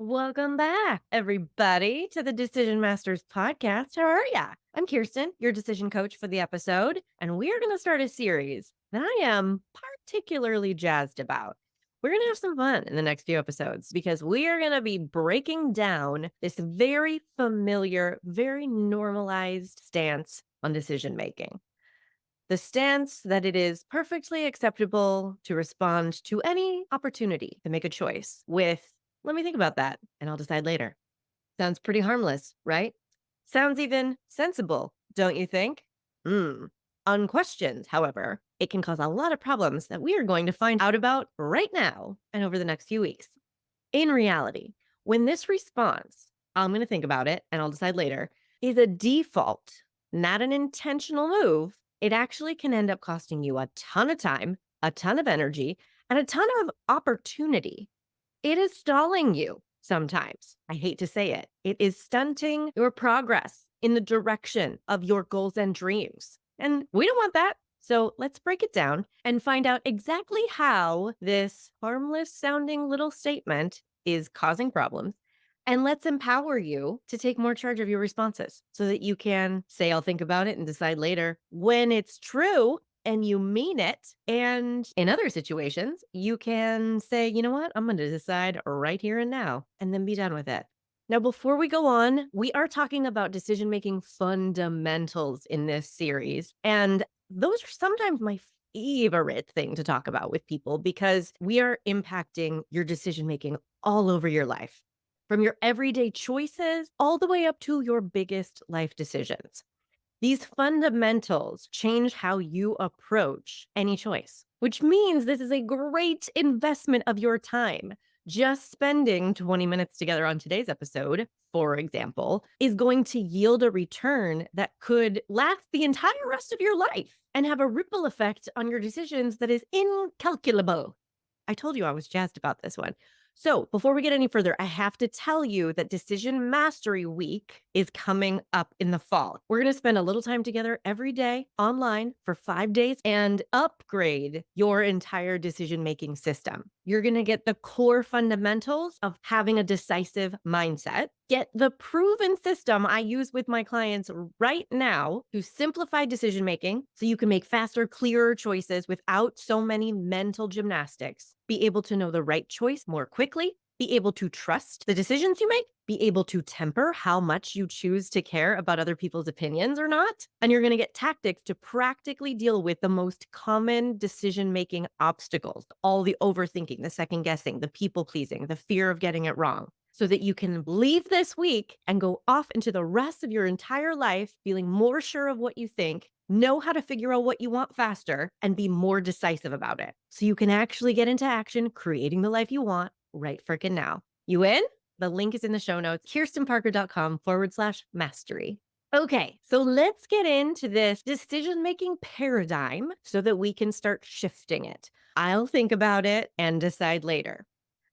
Welcome back, everybody, to the Decision Masters podcast. How are ya? I'm Kirsten, your decision coach for the episode, and we are going to start a series that I am particularly jazzed about. We're going to have some fun in the next few episodes because we are going to be breaking down this very familiar, very normalized stance on decision making. The stance that it is perfectly acceptable to respond to any opportunity to make a choice with, let me think about that and I'll decide later. Sounds pretty harmless, right? Sounds even sensible, don't you think? Hmm. Unquestioned, however, it can cause a lot of problems that we are going to find out about right now and over the next few weeks. In reality, when this response, I'm going to think about it and I'll decide later, is a default, not an intentional move, it actually can end up costing you a ton of time, a ton of energy, and a ton of opportunity. It is stalling you sometimes. I hate to say it. It is stunting your progress in the direction of your goals and dreams. And we don't want that. So let's break it down and find out exactly how this harmless sounding little statement is causing problems. And let's empower you to take more charge of your responses so that you can say, I'll think about it and decide later when it's true and you mean it. And in other situations, you can say, you know what, I'm going to decide right here and now and then be done with it. Now, before we go on, we are talking about decision making fundamentals in this series. And those are sometimes my favorite thing to talk about with people because we are impacting your decision making all over your life, from your everyday choices all the way up to your biggest life decisions. These fundamentals change how you approach any choice, which means this is a great investment of your time. Just spending 20 minutes together on today's episode, for example, is going to yield a return that could last the entire rest of your life and have a ripple effect on your decisions that is incalculable. I told you I was jazzed about this one. So, before we get any further, I have to tell you that Decision Mastery Week is coming up in the fall. We're going to spend a little time together every day online for 5 days and upgrade your entire decision making system. You're going to get the core fundamentals of having a decisive mindset, get the proven system I use with my clients right now to simplify decision making so you can make faster, clearer choices without so many mental gymnastics, be able to know the right choice more quickly, be able to trust the decisions you make, be able to temper how much you choose to care about other people's opinions or not. And you're going to get tactics to practically deal with the most common decision making obstacles, all the overthinking, the second guessing, the people pleasing, the fear of getting it wrong, so that you can leave this week and go off into the rest of your entire life feeling more sure of what you think, know how to figure out what you want faster, and be more decisive about it. So you can actually get into action, creating the life you want right freaking now. You in? The link is in the show notes, kirstenparker.com/mastery. Okay, so let's get into this decision making paradigm so that we can start shifting it. I'll think about it and decide later.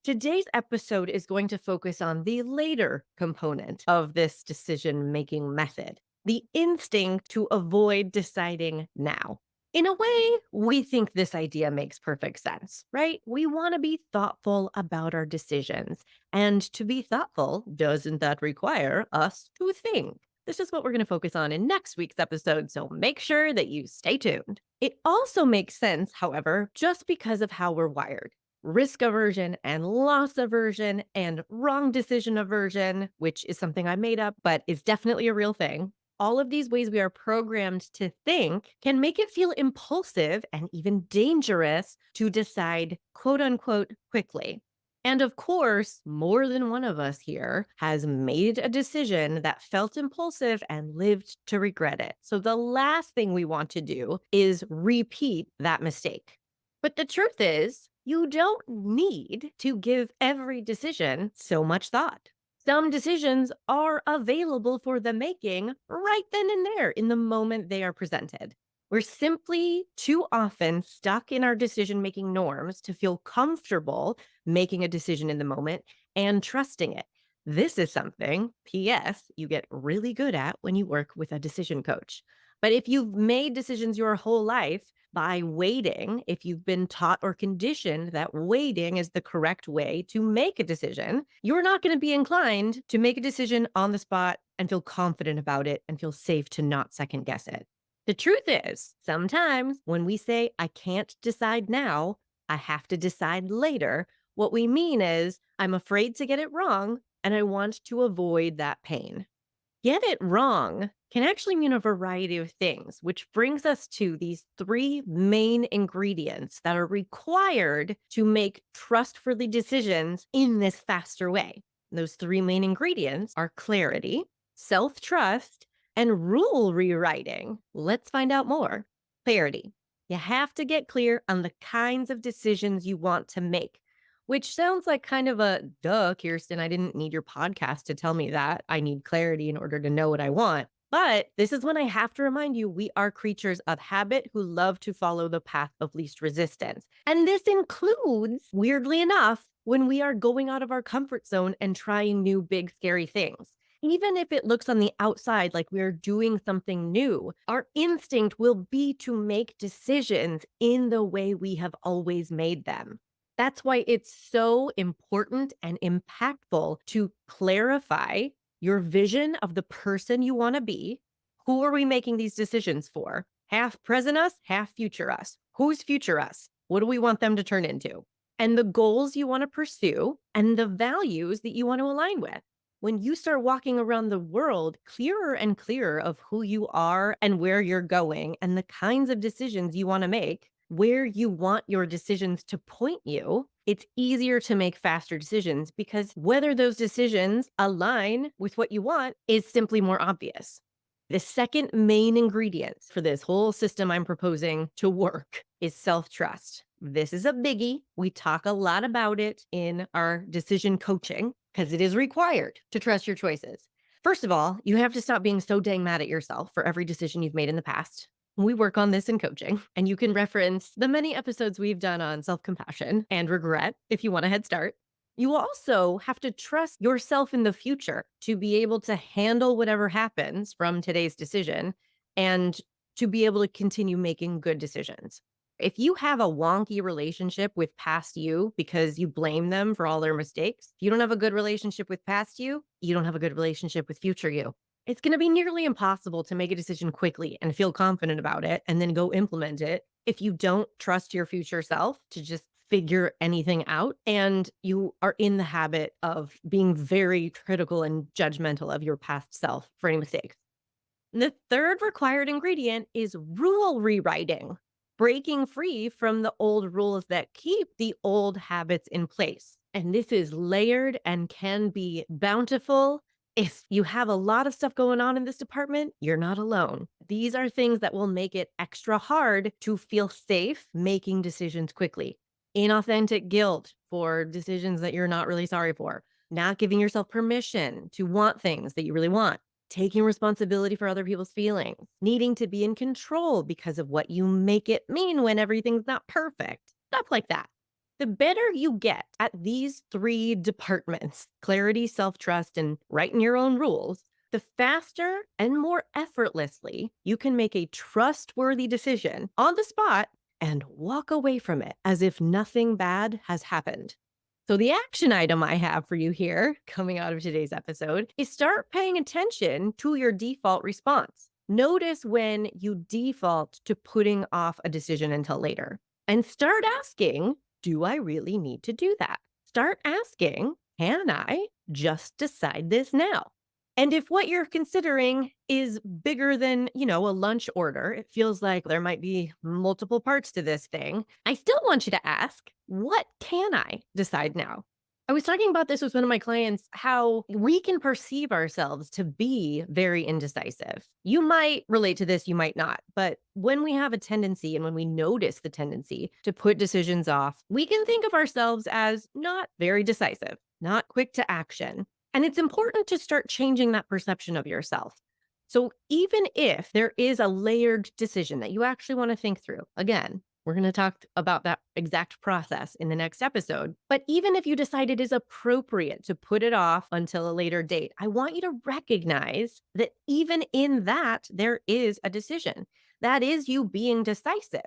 Today's episode is going to focus on the later component of this decision making method, the instinct to avoid deciding now. In a way, we think this idea makes perfect sense, right? We want to be thoughtful about our decisions. And to be thoughtful, doesn't that require us to think? This is what we're going to focus on in next week's episode, so make sure that you stay tuned. It also makes sense, however, just because of how we're wired. Risk aversion and loss aversion and wrong decision aversion, which is something I made up, but is definitely a real thing. All of these ways we are programmed to think can make it feel impulsive and even dangerous to decide, quote unquote, quickly. And of course, more than one of us here has made a decision that felt impulsive and lived to regret it. So the last thing we want to do is repeat that mistake. But the truth is, you don't need to give every decision so much thought. Some decisions are available for the making right then and there in the moment they are presented. We're simply too often stuck in our decision making norms to feel comfortable making a decision in the moment and trusting it. This is something, P.S., you get really good at when you work with a decision coach. But if you've made decisions your whole life by waiting, if you've been taught or conditioned that waiting is the correct way to make a decision, you're not going to be inclined to make a decision on the spot and feel confident about it and feel safe to not second guess it. The truth is, sometimes when we say, I can't decide now, I have to decide later, what we mean is, I'm afraid to get it wrong and I want to avoid that pain. Get it wrong can actually mean a variety of things, which brings us to these three main ingredients that are required to make trustworthy decisions in this faster way. Those three main ingredients are clarity, self trust, and rule rewriting. Let's find out more. Clarity. You have to get clear on the kinds of decisions you want to make. Which sounds like kind of a duh, Kirsten. I didn't need your podcast to tell me that. I need clarity in order to know what I want. But this is when I have to remind you we are creatures of habit who love to follow the path of least resistance. And this includes, weirdly enough, when we are going out of our comfort zone and trying new, big, scary things. Even if it looks on the outside like we're doing something new, our instinct will be to make decisions in the way we have always made them. That's why it's so important and impactful to clarify your vision of the person you want to be. Who are we making these decisions for? Half present us, half future us. Who's future us? What do we want them to turn into? And the goals you want to pursue and the values that you want to align with. When you start walking around the world clearer and clearer of who you are and where you're going and the kinds of decisions you want to make, where you want your decisions to point you, it's easier to make faster decisions because whether those decisions align with what you want is simply more obvious. The second main ingredient for this whole system I'm proposing to work is self trust. This is a biggie. We talk a lot about it in our decision coaching because it is required to trust your choices. First of all, you have to stop being so dang mad at yourself for every decision you've made in the past. We work on this in coaching, and you can reference the many episodes we've done on self compassion and regret if you want a head start. You also have to trust yourself in the future to be able to handle whatever happens from today's decision and to be able to continue making good decisions. If you have a wonky relationship with past you because you blame them for all their mistakes, if you don't have a good relationship with past you don't have a good relationship with future you. It's going to be nearly impossible to make a decision quickly and feel confident about it and then go implement it if you don't trust your future self to just figure anything out and you are in the habit of being very critical and judgmental of your past self for any mistakes. The third required ingredient is rule rewriting, breaking free from the old rules that keep the old habits in place. And this is layered and can be bountiful. If you have a lot of stuff going on in this department, you're not alone. These are things that will make it extra hard to feel safe making decisions quickly. Inauthentic guilt for decisions that you're not really sorry for, not giving yourself permission to want things that you really want, taking responsibility for other people's feelings, needing to be in control because of what you make it mean when everything's not perfect, stuff like that. The better you get at these three departments, clarity, self trust, and writing your own rules, the faster and more effortlessly you can make a trustworthy decision on the spot and walk away from it as if nothing bad has happened. So, the action item I have for you here coming out of today's episode is start paying attention to your default response. Notice when you default to putting off a decision until later and start asking, do I really need to do that? Start asking, can I just decide this now? And if what you're considering is bigger than, a lunch order, it feels like there might be multiple parts to this thing. I still want you to ask, what can I decide now? I was talking about this with one of my clients, how we can perceive ourselves to be very indecisive. You might relate to this, you might not. But when we have a tendency and when we notice the tendency to put decisions off, we can think of ourselves as not very decisive, not quick to action. And it's important to start changing that perception of yourself. So even if there is a layered decision that you actually want to think through, again, We're going to talk about that exact process in the next episode. But even if you decide it is appropriate to put it off until a later date, I want you to recognize that even in that, there is a decision. That is you being decisive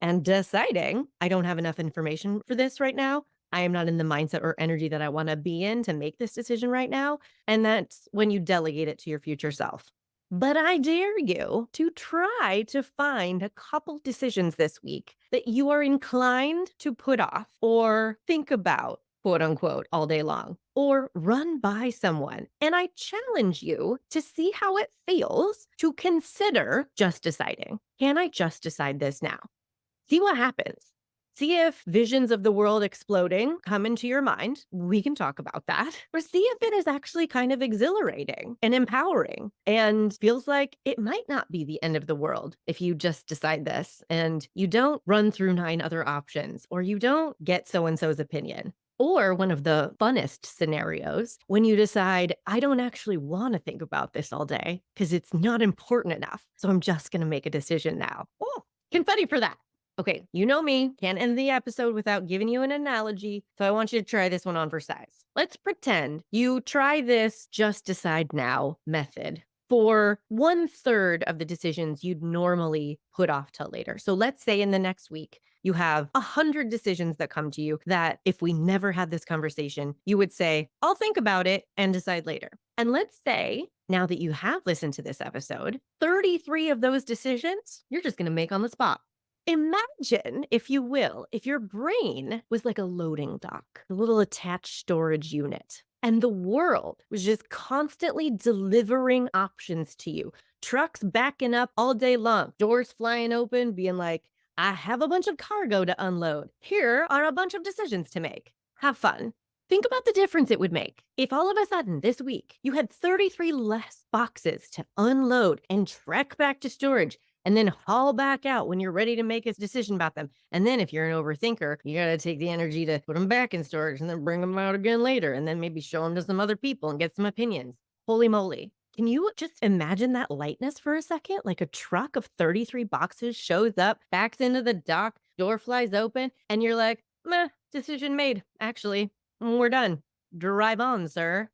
and deciding, I don't have enough information for this right now. I am not in the mindset or energy that I want to be in to make this decision right now. And that's when you delegate it to your future self. But I dare you to try to find a couple decisions this week that you are inclined to put off or think about, quote unquote, all day long, or run by someone. And I challenge you to see how it feels to consider just deciding. Can I just decide this now? See what happens. See if visions of the world exploding come into your mind. We can talk about that. Or see if it is actually kind of exhilarating and empowering and feels like it might not be the end of the world if you just decide this and you don't run through 9 other options or you don't get so and so's opinion. Or one of the funnest scenarios when you decide, I don't actually want to think about this all day because it's not important enough. So I'm just going to make a decision now. Oh, confetti for that. Okay, you know me, can't end the episode without giving you an analogy, so I want you to try this one on for size. Let's pretend you try this just decide now method for 1/3 of the decisions you'd normally put off till later. So let's say in the next week, you have 100 decisions that come to you that if we never had this conversation, you would say, I'll think about it and decide later. And let's say now that you have listened to this episode, 33 of those decisions you're just going to make on the spot. Imagine, if you will, if your brain was like a loading dock, a little attached storage unit, and the world was just constantly delivering options to you. Trucks backing up all day long, doors flying open, being like, I have a bunch of cargo to unload. Here are a bunch of decisions to make. Have fun. Think about the difference it would make if all of a sudden this week you had 33 less boxes to unload and trek back to storage and then haul back out when you're ready to make a decision about them. And then if you're an overthinker, you got to take the energy to put them back in storage and then bring them out again later and then maybe show them to some other people and get some opinions. Holy moly. Can you just imagine that lightness for a second? Like a truck of 33 boxes shows up, backs into the dock, door flies open, and you're like, meh, decision made. Actually, we're done. Drive on, sir.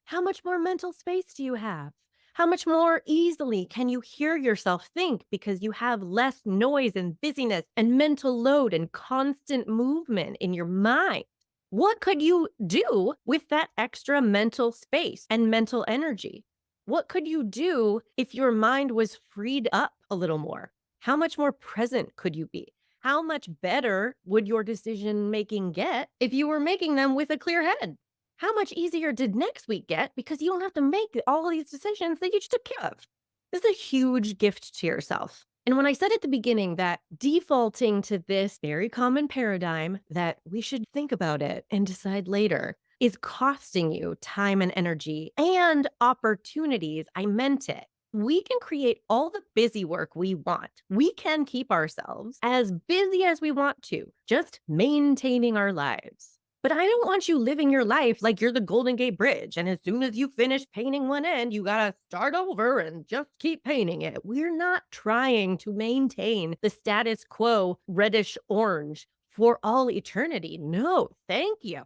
How much more mental space do you have? How much more easily can you hear yourself think because you have less noise and busyness and mental load and constant movement in your mind? What could you do with that extra mental space and mental energy? What could you do if your mind was freed up a little more? How much more present could you be? How much better would your decision making get if you were making them with a clear head? How much easier did next week get because you don't have to make all these decisions that you just took care of? This is a huge gift to yourself. And when I said at the beginning that defaulting to this very common paradigm that we should think about it and decide later is costing you time and energy and opportunities, I meant it. We can create all the busy work we want. We can keep ourselves as busy as we want to, just maintaining our lives. But I don't want you living your life like you're the Golden Gate Bridge. And as soon as you finish painting one end, you got to start over and just keep painting it. We're not trying to maintain the status quo reddish orange for all eternity. No, thank you.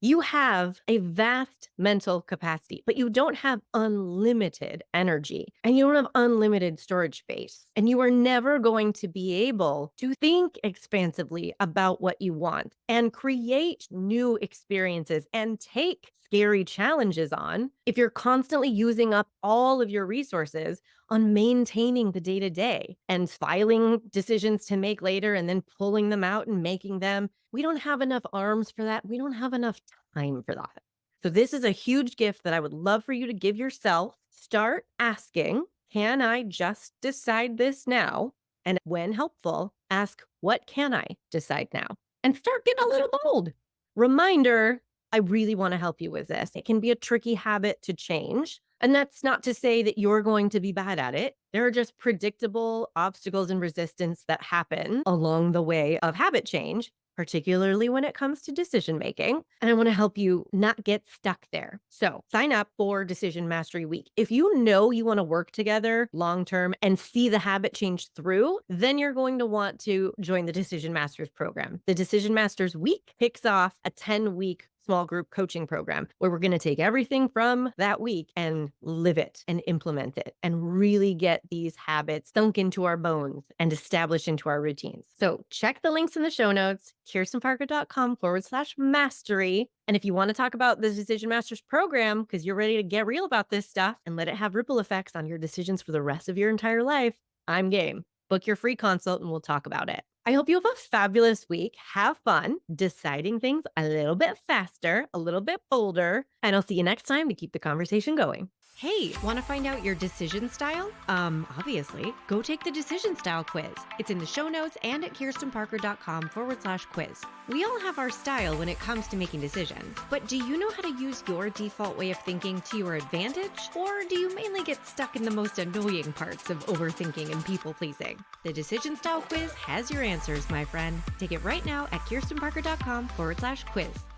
You have a vast mental capacity, but you don't have unlimited energy and you don't have unlimited storage space. And you are never going to be able to think expansively about what you want and create new experiences and take scary challenges on if you're constantly using up all of your resources on maintaining the day to day and filing decisions to make later and then pulling them out and making them. We don't have enough arms for that. We don't have enough time for that. So, this is a huge gift that I would love for you to give yourself. Start asking, can I just decide this now? And when helpful, ask, what can I decide now? And start getting a little bold. Reminder, I really want to help you with this. It can be a tricky habit to change. And that's not to say that you're going to be bad at it. There are just predictable obstacles and resistance that happen along the way of habit change. particularly when it comes to decision making. And I want to help you not get stuck there. So sign up for Decision Mastery Week. If you know you want to work together long term and see the habit change through, then you're going to want to join the Decision Masters program. The Decision Masters Week kicks off a 10-week small group coaching program where we're going to take everything from that week and live it and implement it and really get these habits sunk into our bones and established into our routines. So check the links in the show notes, kirstenparker.com/mastery. And if you want to talk about the Decision Masters program, because you're ready to get real about this stuff and let it have ripple effects on your decisions for the rest of your entire life, I'm game. Book your free consult and we'll talk about it. I hope you have a fabulous week. Have fun deciding things a little bit faster, a little bit bolder, and I'll see you next time to keep the conversation going. Hey, want to find out your decision style? Obviously, go take the decision style quiz. It's in the show notes and at kirstenparker.com/quiz. We all have our style when it comes to making decisions, but do you know how to use your default way of thinking to your advantage? Or do you mainly get stuck in the most annoying parts of overthinking and people pleasing? The decision style quiz has your answers, my friend. Take it right now at kirstenparker.com/quiz.